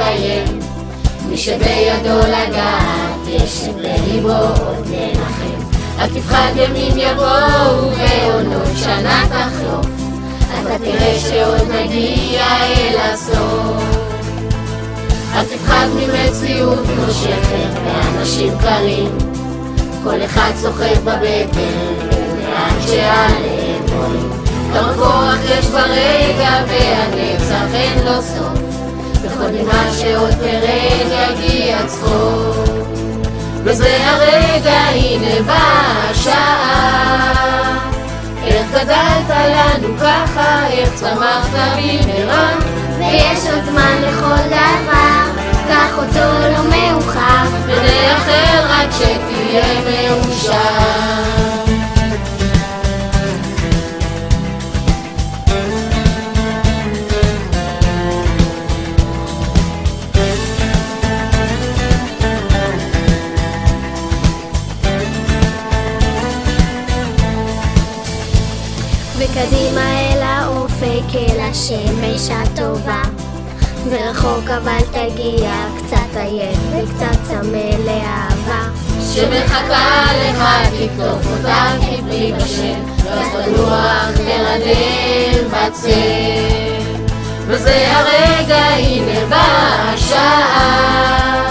יתקיים, מי שבידו לגעת יש בליבו עוד לנחם. אל תפחד ימים יבואו ועונות שנה תחלוף, אתה תראה שעוד נגיע אל הסוף. אל תפחד ממציאות נושכת ואנשים קרים, כל אחד צוחק בבטן לאן שעליהם רואים. כמה כוח יש ברגע והנצח אין לו סוף, בכל נימה שעוד תרד יגיע צחוק. וזה הרגע, הנה באה השעה, איך גדלת לנו ככה, איך צמחת במהרה. ויש עוד זמן לכל דבר, קח אותו לא מאוחר, ונאחל רק שתהיה מאושר. וקדימה אל האופק, אל השמש הטובה, ורחוק אבל תגיע, קצת עייף וקצת צמא לאהבה, שמחכה לך תקטוף אותה כפרי בשם, ואז תנוח תרדם בצל. וזה הרגע, הנה באה השעה,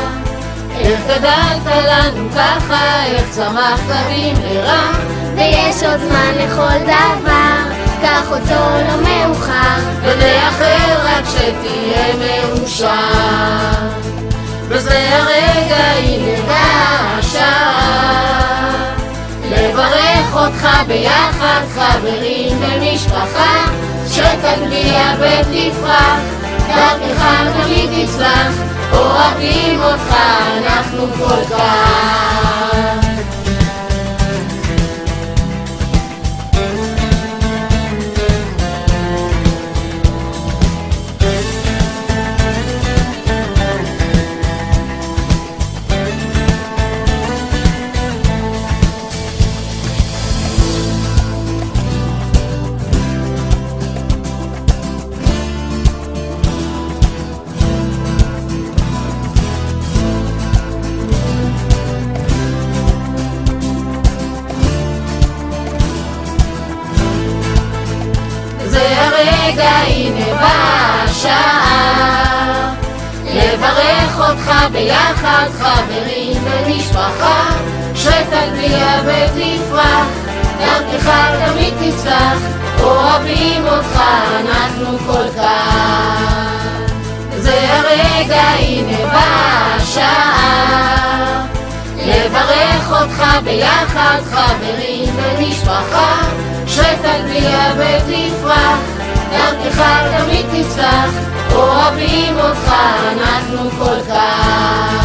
איך גדלת לנו ככה, איך צמחת במהרה. ויש עוד זמן לכל דבר, קח אותו לא מאוחר, ונאחל רק שתהיה מאושר. וזה הרגע, הנה באה השעה, לברך אותך ביחד חברים ומשפחה, שתגביה ותפרח, דרכך תמיד תצלח, אוהבים אותך אנחנו כל כך. רגע, הנה באה השעה, לברך אותך ביחד חברים ומשפחה, שתגביה ותפרח, דרכך תמיד תצלח, אוהבים אותך אנחנו כל כך. זה הרגע, הנה באה השעה, לברך אותך ביחד חברים ומשפחה, שתגביה ותפרח, דרכך תמיד תצלח, אוהבים אותך אנחנו כל כך.